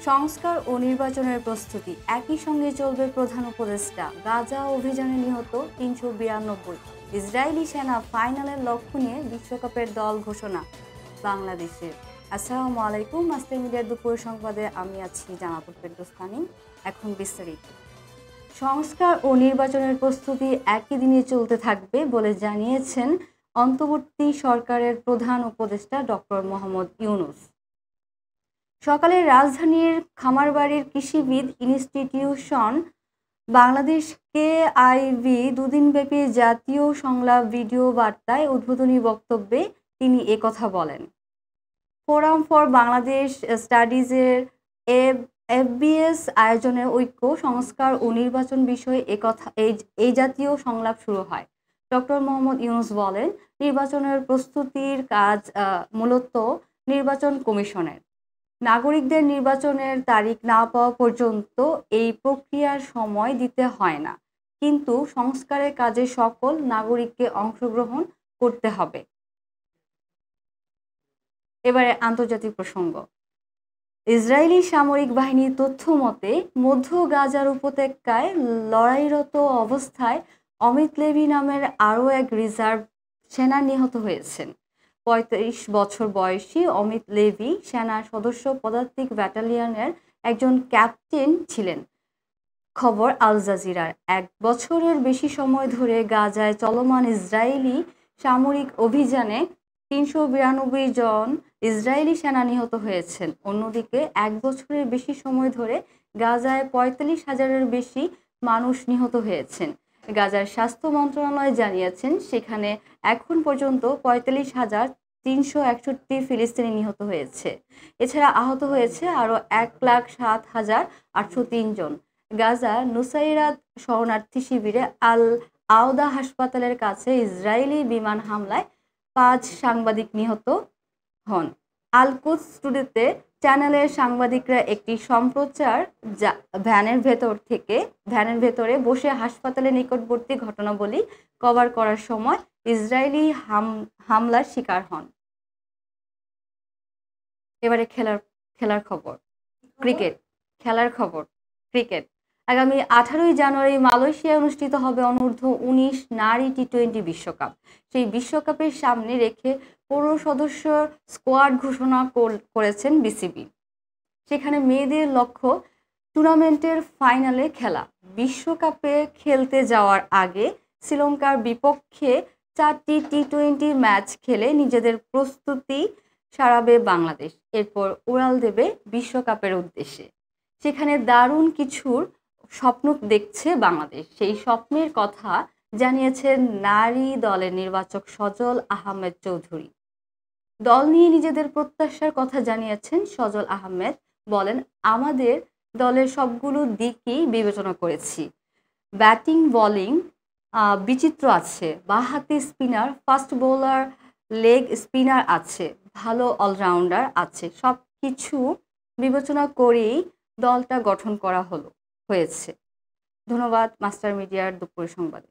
সংস্কার ও নির্বাচনের প্রস্তুতি একই সঙ্গে চলবে প্রধান উপদেষ্টা। গাজা অভিযানে নিহত ৩৯২। ইসরায়েলি সেনা ফাইনালের লক্ষ্য নিয়ে বিশ্বকাপের দল ঘোষণা বাংলাদেশের। আসসালামু আলাইকুম, মাস্টার মিডিয়ার দুপুর সংবাদে আমি আছি জামাতুল ফেরদৌস্তানি। এখন বিস্তারিত। সংস্কার ও নির্বাচনের প্রস্তুতি একই দিনে চলতে থাকবে বলে জানিয়েছেন অন্তর্বর্তী সরকারের প্রধান উপদেষ্টা ডক্টর মোহাম্মদ ইউনূস। সকালে রাজধানীর খামারবাড়ির কৃষিবিদ ইনস্টিটিউশন বাংলাদেশ KIV দুদিনব্যাপী জাতীয় সংলাপ ভিডিও বার্তায় উদ্বোধনী বক্তব্যে তিনি একথা বলেন। ফোরাম ফর বাংলাদেশ স্টাডিজের FBS আয়োজনে ঐক্য, সংস্কার ও নির্বাচন বিষয়ে এই জাতীয় সংলাপ শুরু হয়। ডক্টর মোহাম্মদ ইউনূস বলেন, নির্বাচনের প্রস্তুতির কাজ মূলত নির্বাচন কমিশনের। নাগরিকদের নির্বাচনের তারিখ না পাওয়া পর্যন্ত এই প্রক্রিয়ার সময় দিতে হয় না, কিন্তু সংস্কারের কাজে সকল নাগরিককে অংশগ্রহণ করতে হবে। এবারে আন্তর্জাতিক প্রসঙ্গ। ইসরায়েলি সামরিক বাহিনীর তথ্য মতে মধ্য গাজার উপত্যকায় লড়াইরত অবস্থায় অমিত লেভি নামের আরও এক রিজার্ভ সেনা নিহত হয়েছেন। ৩৫ বছর বয়সী অমিত লেভি সেনার সদস্য পদাতিক ব্যাটালিয়নের একজন ক্যাপ্টেন ছিলেন। খবর আল জাজিরার। ১ বছরের বেশি সময় ধরে গাজায় চলমান ইসরায়েলি সামরিক অভিযানে ৩৯২ জন ইসরায়েলি সেনা নিহত হয়েছেন। অন্যদিকে ১ বছরের বেশি সময় ধরে গাজায় ৪৫,০০০-এর বেশি মানুষ নিহত হয়েছেন। গাজার স্বাস্থ্য মন্ত্রণালয় জানিয়েছেন, সেখানে এখন পর্যন্ত ৪৫,৩৬১ ফিলিস্তিনি নিহত হয়েছে। এছাড়া আহত হয়েছে আরও ১,৭০,৮০৩ জন। গাজা নুসাইরাত শরণার্থী শিবিরে আল আওদা হাসপাতালের কাছে ইসরায়েলি বিমান হামলায় ৫ সাংবাদিক নিহত হন। আল কুদস টুডেতে চ্যানেলের সাংবাদিকরা একটি সম্প্রচার ভ্যানের ভেতরে বসে হাসপাতালের নিকটবর্তী ঘটনাবলী কভার করার সময় ইসরায়েলি হামলার শিকার হন। এবারে খেলার খবর। ক্রিকেট। আগামী ১৮ জানুয়ারি মালয়েশিয়ায় অনুষ্ঠিত হবে অনূর্ধ্ব-১৯ নারী টি-20 বিশ্বকাপ। সেই বিশ্বকাপের সামনে রেখে ১৫ সদস্য স্কোয়াড ঘোষণা করেছেন বিসিবি। সেখানে মেয়েদের লক্ষ্য টুর্নামেন্টের ফাইনালে খেলা। বিশ্বকাপে খেলতে যাওয়ার আগে শ্রীলঙ্কার বিপক্ষে ৪টি টি-20 ম্যাচ খেলে নিজেদের প্রস্তুতি সারাবে বাংলাদেশ। এরপর উড়াল দেবে বিশ্বকাপের উদ্দেশ্যে। সেখানে দারুণ কিছুর স্বপ্ন দেখছে বাংলাদেশ। সেই স্বপ্নের কথা জানিয়েছেন নারী দলের নির্বাচক সজল আহমেদ চৌধুরী। দল নিয়ে নিজেদের প্রত্যাশার কথা জানিয়েছেন সজল আহমেদ। বলেন, আমাদের দলের সবগুলো দিকই বিবেচনা করেছি। ব্যাটিং বোলিং বিচিত্র আছে, বাঁহাতি spinner, fast bowler, leg spinner আছে, ভালো অলরাউন্ডার আছে। সব কিছু বিবেচনা করেই দলটা গঠন করা হয়েছে। ধন্যবাদ মাস্টার মিডিয়ার দুপুর সংবাদে।